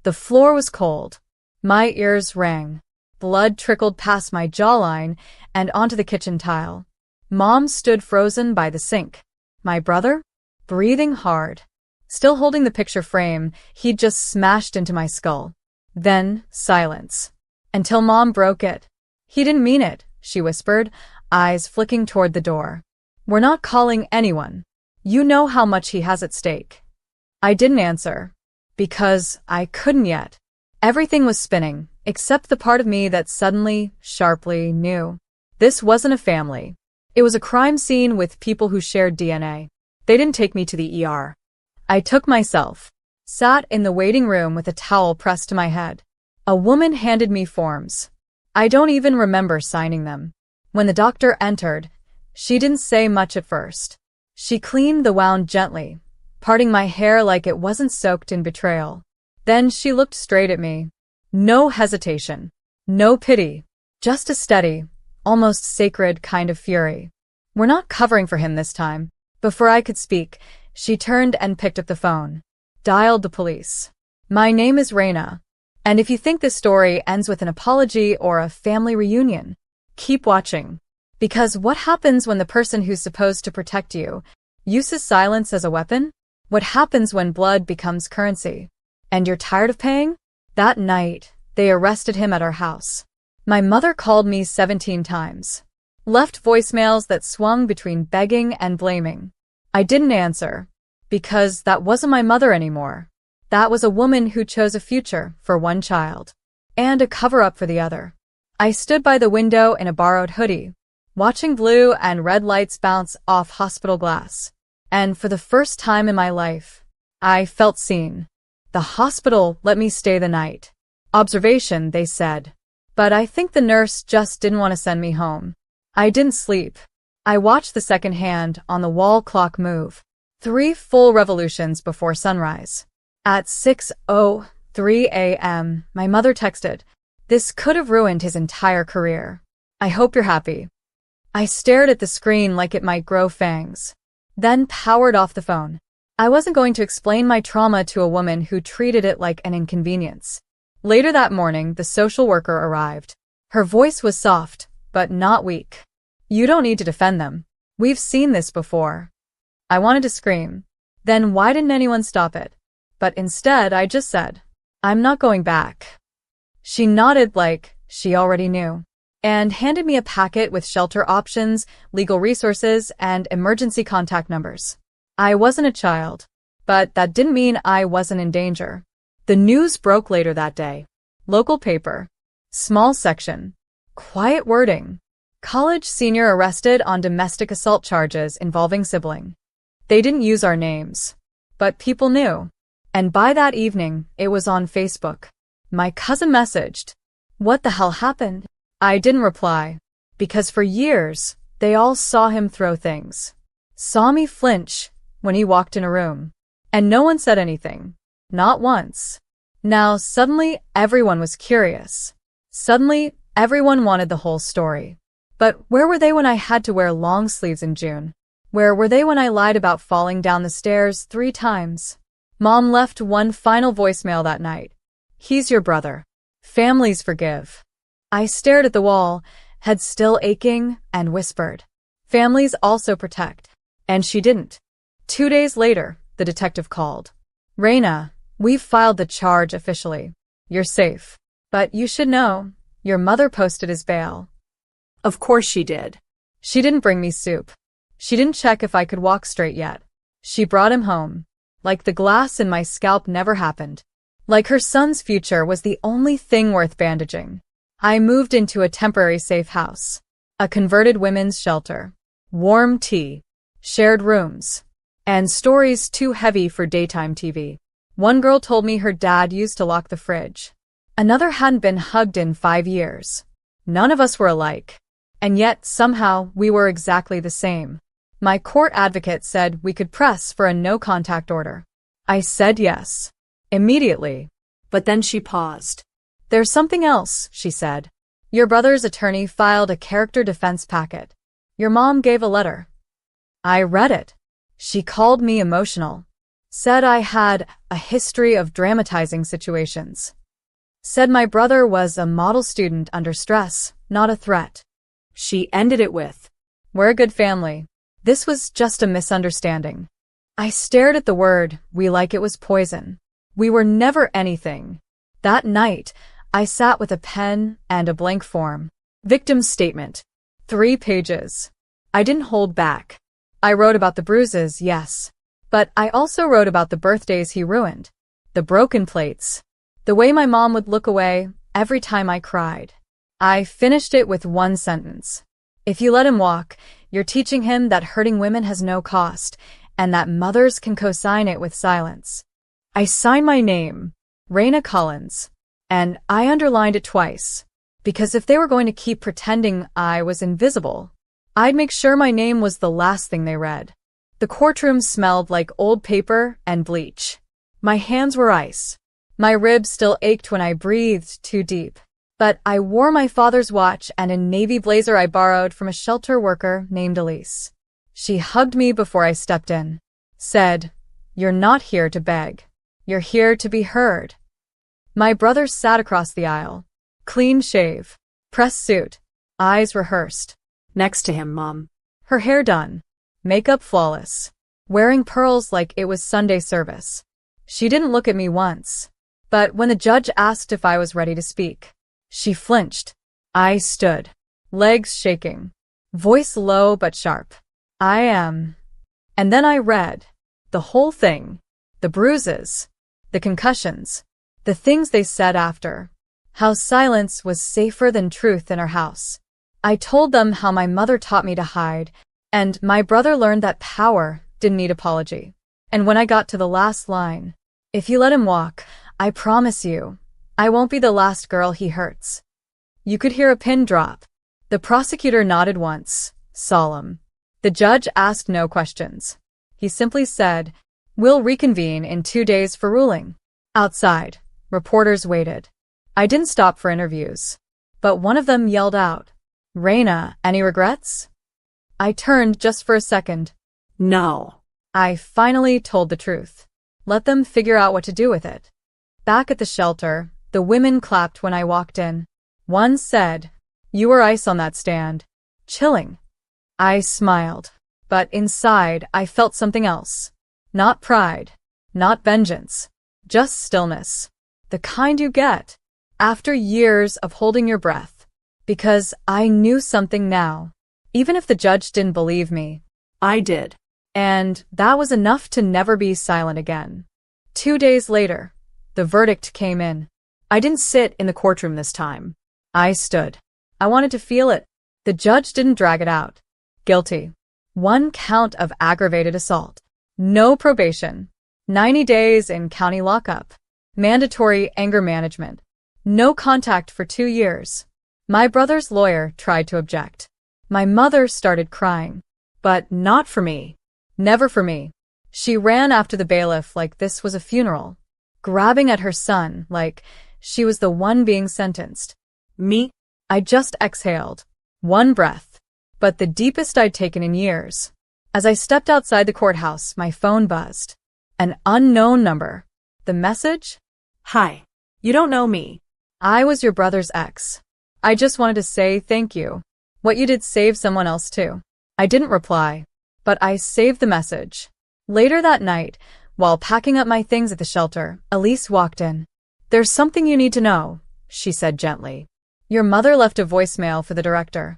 The floor was cold. My ears rang. Blood trickled past my jawline and onto the kitchen tile. Mom stood frozen by the sink. My brother? Breathing hard. Still holding the picture frame he'd just smashed into my skull. Then, silence. Until Mom broke it. He didn't mean it, she whispered, eyes flicking toward the door. We're not calling anyone. You know how much he has at stake. I didn't answer. Because I couldn't yet. Everything was spinning, except the part of me that suddenly, sharply knew. This wasn't a family. It was a crime scene with people who shared DNA. They didn't take me to the ER. I took myself. Sat in the waiting room with a towel pressed to my head. A woman handed me forms. I don't even remember signing them. When the doctor entered, she didn't say much at first. She cleaned the wound gently, parting my hair like it wasn't soaked in betrayal. Then she looked straight at me. No hesitation. No pity. Just a steady, almost sacred kind of fury. We're not covering for him this time. Before I could speak, she turned and picked up the phone. Dialed the police. My name is Raina. And if you think this story ends with an apology or a family reunion, keep watching. Because what happens when the person who's supposed to protect you uses silence as a weapon? What happens when blood becomes currency? And you're tired of paying? That night, they arrested him at our house. My mother called me 17 times. Left voicemails that swung between begging and blaming. I didn't answer. Because that wasn't my mother anymore. That was a woman who chose a future for one child. And a cover-up for the other. I stood by the window in a borrowed hoodie, watching blue and red lights bounce off hospital glass. And for the first time in my life, I felt seen. The hospital let me stay the night. Observation, they said. But I think the nurse just didn't want to send me home. I didn't sleep. I watched the second hand on the wall clock move. 3 full revolutions before sunrise. At 6:03 a.m., my mother texted, "This could have ruined his entire career. I hope you're happy." I stared at the screen like it might grow fangs. Then powered off the phone. I wasn't going to explain my trauma to a woman who treated it like an inconvenience. Later that morning, the social worker arrived. Her voice was soft, but not weak. "You don't need to defend them. We've seen this before." I wanted to scream. Then why didn't anyone stop it? But instead, I just said, "I'm not going back." She nodded like she already knew, and handed me a packet with shelter options, legal resources, and emergency contact numbers. I wasn't a child, but that didn't mean I wasn't in danger. The news broke later that day. Local paper. Small section. Quiet wording. College senior arrested on domestic assault charges involving sibling. They didn't use our names, but people knew. And by that evening, it was on Facebook. My cousin messaged, "What the hell happened?" I didn't reply, because for years, they all saw him throw things. Saw me flinch when he walked in a room. And no one said anything. Not once. Now, suddenly, everyone was curious. Suddenly, everyone wanted the whole story. But where were they when I had to wear long sleeves in June? Where were they when I lied about falling down the stairs 3 times? Mom left one final voicemail that night. "He's your brother. Families forgive." I stared at the wall, head still aching, and whispered, "Families also protect." And she didn't. 2 days later, the detective called. "Raina, we've filed the charge officially. You're safe. But you should know, your mother posted his bail." Of course she did. She didn't bring me soup. She didn't check if I could walk straight yet. She brought him home. Like the glass in my scalp never happened. Like her son's future was the only thing worth bandaging. I moved into a temporary safe house. A converted women's shelter. Warm tea. Shared rooms. And stories too heavy for daytime TV. One girl told me her dad used to lock the fridge. Another hadn't been hugged in 5 years. None of us were alike. And yet, somehow, we were exactly the same. My court advocate said we could press for a no-contact order. I said yes. Immediately. But then she paused. "There's something else," she said. "Your brother's attorney filed a character defense packet. Your mom gave a letter." I read it. She called me emotional. Said I had a history of dramatizing situations. Said my brother was a model student under stress, not a threat. She ended it with, "We're a good family. This was just a misunderstanding." I stared at the word "we" like it was poison. We were never anything. That night, I sat with a pen and a blank form. Victim's statement. 3 pages. I didn't hold back. I wrote about the bruises, yes. But I also wrote about the birthdays he ruined. The broken plates. The way my mom would look away every time I cried. I finished it with 1 sentence. "If you let him walk, you're teaching him that hurting women has no cost, and that mothers can co-sign it with silence." I signed my name, Raina Collins, and I underlined it twice, because if they were going to keep pretending I was invisible, I'd make sure my name was the last thing they read. The courtroom smelled like old paper and bleach. My hands were ice. My ribs still ached when I breathed too deep. But I wore my father's watch and a navy blazer I borrowed from a shelter worker named Elise. She hugged me before I stepped in. Said, "You're not here to beg. You're here to be heard." My brother sat across the aisle. Clean shave. Pressed suit. Eyes rehearsed. "Next to him, Mom." Her hair done. Makeup flawless. Wearing pearls like it was Sunday service. She didn't look at me once. But when the judge asked if I was ready to speak, she flinched. I stood. Legs shaking. Voice low but sharp. "I am." And then I read. The whole thing. The bruises. The concussions. The things they said after. How silence was safer than truth in our house. I told them how my mother taught me to hide, and my brother learned that power didn't need apology. And when I got to the last line, "If you let him walk, I promise you, I won't be the last girl he hurts," you could hear a pin drop. The prosecutor nodded once, solemn. The judge asked no questions. He simply said, "We'll reconvene in 2 days for ruling." Outside, reporters waited. I didn't stop for interviews. But one of them yelled out, "Raina, any regrets?" I turned just for a second. No. I finally told the truth. Let them figure out what to do with it. Back at the shelter, the women clapped when I walked in. One said, "You were ice on that stand." Chilling. I smiled, but inside I felt something else. Not pride, not vengeance, just stillness. The kind you get after years of holding your breath. Because I knew something now. Even if the judge didn't believe me, I did. And that was enough to never be silent again. 2 days later, the verdict came in. I didn't sit in the courtroom this time. I stood. I wanted to feel it. The judge didn't drag it out. Guilty. 1 count of aggravated assault. No probation. 90 days in county lockup. Mandatory anger management. No contact for 2 years. My brother's lawyer tried to object. My mother started crying. But not for me. Never for me. She ran after the bailiff like this was a funeral, grabbing at her son like she was the one being sentenced. Me? I just exhaled. 1 breath. But the deepest I'd taken in years. As I stepped outside the courthouse, my phone buzzed. An unknown number. The message? "Hi. You don't know me. I was your brother's ex. I just wanted to say thank you. What you did saved someone else too." I didn't reply, but I saved the message. Later that night, while packing up my things at the shelter, Elise walked in. "There's something you need to know," she said gently. "Your mother left a voicemail for the director."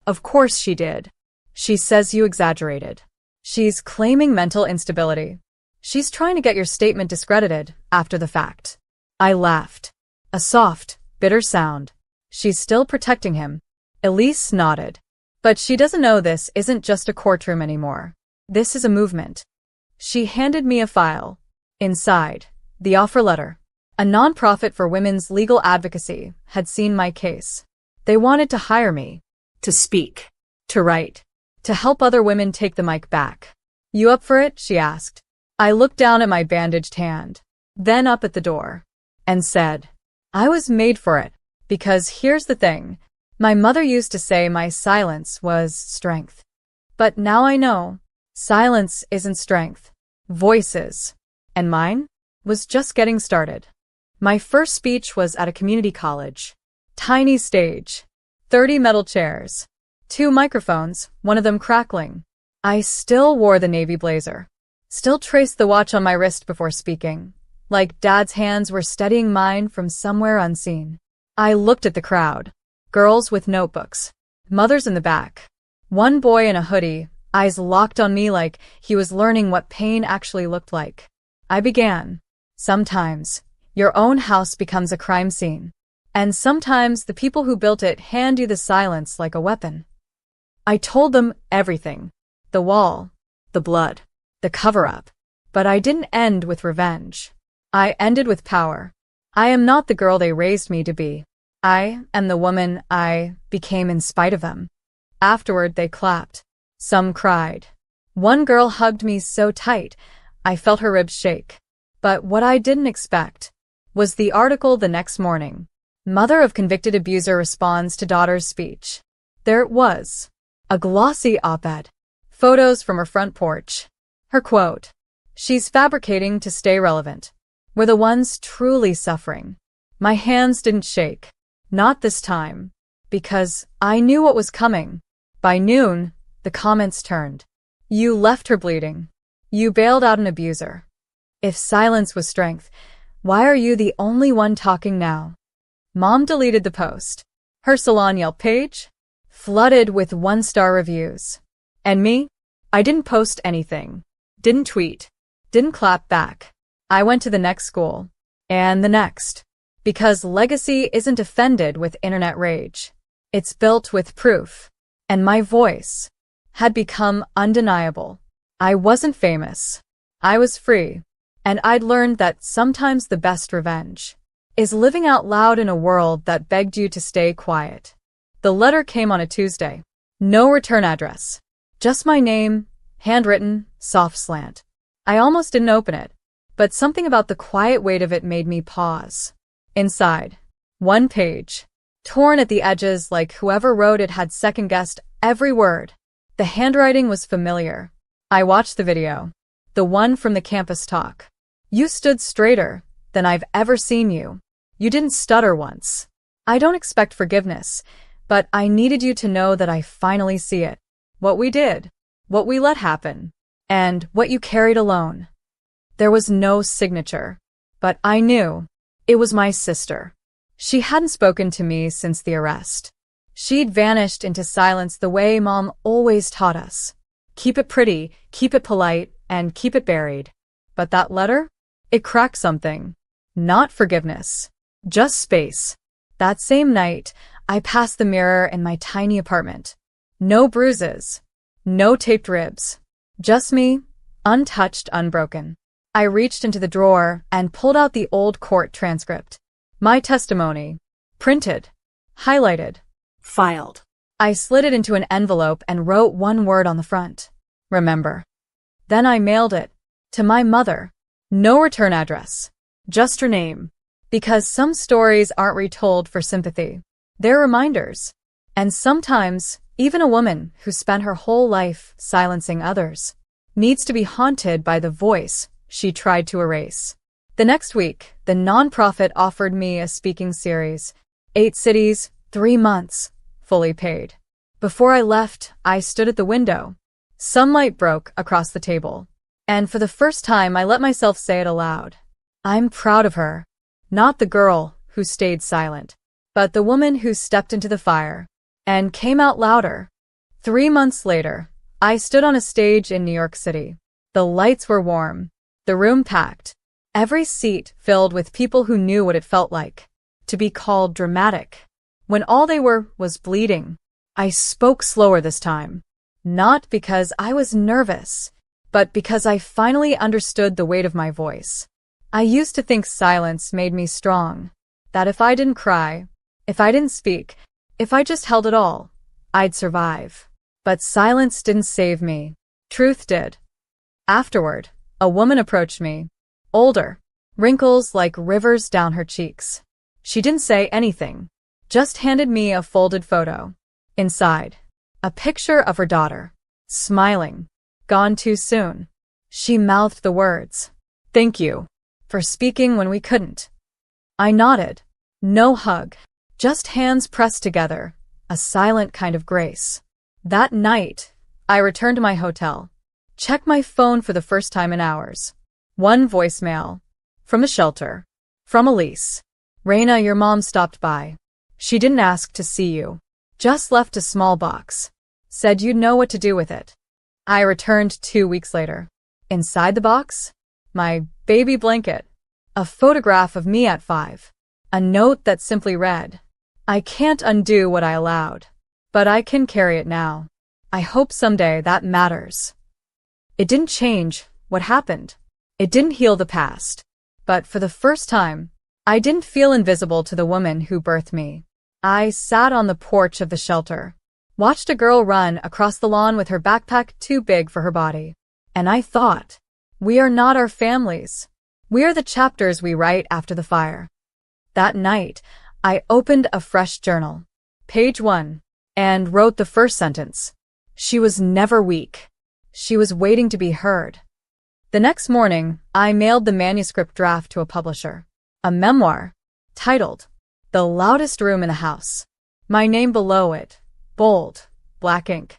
"Of course she did. She says you exaggerated. She's claiming mental instability. She's trying to get your statement discredited after the fact." I laughed. A soft, bitter sound. She's still protecting him. Elise nodded. "But she doesn't know this isn't just a courtroom anymore. This is a movement." She handed me a file. Inside, the offer letter. A nonprofit for women's legal advocacy had seen my case. They wanted to hire me. To speak. To write. To help other women take the mic back. "You up for it?" she asked. I looked down at my bandaged hand, then up at the door, and said, "I was made for it. Because here's the thing. My mother used to say my silence was strength. But now I know. Silence isn't strength. Voice is. and mine was just getting started. My first speech was at a community college. Tiny stage, 30 metal chairs, 2 microphones, one of them crackling. I still wore the navy blazer, still traced the watch on my wrist before speaking, like Dad's hands were steadying mine from somewhere unseen. I looked at the crowd, girls with notebooks, mothers in the back, one boy in a hoodie, eyes locked on me like he was learning what pain actually looked like. I began. Sometimes, your own house becomes a crime scene, and sometimes the people who built it hand you the silence like a weapon. I told them everything. The wall, the blood, the cover-up. But I didn't end with revenge. I ended with power. I am not the girl they raised me to be. I am the woman I became in spite of them. Afterward, they clapped. Some cried. One girl hugged me so tight, I felt her ribs shake. But what I didn't expect was the article the next morning. Mother of convicted abuser responds to daughter's speech. There it was. A glossy op-ed. Photos from her front porch. Her quote, "She's fabricating to stay relevant. We're the ones truly suffering." My hands didn't shake. Not this time. Because I knew what was coming. By noon, the comments turned. You left her bleeding. You bailed out an abuser. If silence was strength, why are you the only one talking now? Mom deleted the post. Her Salon Yelp page? Flooded with 1-star reviews. And me? I didn't post anything. Didn't tweet. Didn't clap back. I went to the next school. And the next. Because legacy isn't offended with internet rage. It's built with proof. And my voice had become undeniable. I wasn't famous. I was free. And I'd learned that sometimes the best revenge is living out loud in a world that begged you to stay quiet. The letter came on a Tuesday. No return address. Just my name, handwritten, soft slant. I almost didn't open it, but something about the quiet weight of it made me pause. Inside, one page, torn at the edges like whoever wrote it had second-guessed every word. The handwriting was familiar. I watched the video. The one from the campus talk. You stood straighter than I've ever seen you. You didn't stutter once. I don't expect forgiveness, but I needed you to know that I finally see it. What we did, what we let happen, and what you carried alone. There was no signature, but I knew it was my sister. She hadn't spoken to me since the arrest. She'd vanished into silence the way Mom always taught us. Keep it pretty, keep it polite, and keep it buried. But that letter? It cracked something. Not forgiveness. Just space. That same night, I passed the mirror in my tiny apartment. No bruises. No taped ribs. Just me, untouched, unbroken. I reached into the drawer and pulled out the old court transcript. My testimony. Printed. Highlighted. Filed. I slid it into an envelope and wrote one word on the front. Remember. Then I mailed it. To my mother. No return address. Just her name. Because some stories aren't retold for sympathy. They're reminders. And sometimes, even a woman who spent her whole life silencing others needs to be haunted by the voice she tried to erase. The next week, the nonprofit offered me a speaking series. 8 cities, 3 months, fully paid. Before I left, I stood at the window. Sunlight broke across the table. And for the first time, I let myself say it aloud. I'm proud of her. Not the girl who stayed silent, but the woman who stepped into the fire and came out louder. 3 months later, I stood on a stage in New York City. The lights were warm, the room packed, every seat filled with people who knew what it felt like to be called dramatic, when all they were was bleeding. I spoke slower this time, not because I was nervous, but because I finally understood the weight of my voice. I used to think silence made me strong, that if I didn't cry, if I didn't speak, if I just held it all, I'd survive. But silence didn't save me. Truth did. Afterward, a woman approached me, older, wrinkles like rivers down her cheeks. She didn't say anything, just handed me a folded photo. Inside, a picture of her daughter, smiling, gone too soon. She mouthed the words, Thank you for speaking when we couldn't. I nodded. No hug. Just hands pressed together, a silent kind of grace. That night, I returned to my hotel. Checked my phone for the first time in hours. One voicemail. From the shelter. From Elise. Raina, your mom stopped by. She didn't ask to see you. Just left a small box. Said you'd know what to do with it. I returned 2 weeks later. Inside the box? My baby blanket. A photograph of me at 5. A note that simply read, I can't undo what I allowed, but I can carry it now. I hope someday that matters. It didn't change what happened. It didn't heal the past. But for the first time, I didn't feel invisible to the woman who birthed me. I sat on the porch of the shelter, watched a girl run across the lawn with her backpack too big for her body. And I thought, we are not our families. We are the chapters we write after the fire. That night, I opened a fresh journal, page 1, and wrote the first sentence. She was never weak. She was waiting to be heard. The next morning, I mailed the manuscript draft to a publisher. A memoir, titled, The Loudest Room in the House. My name below it, bold, black ink.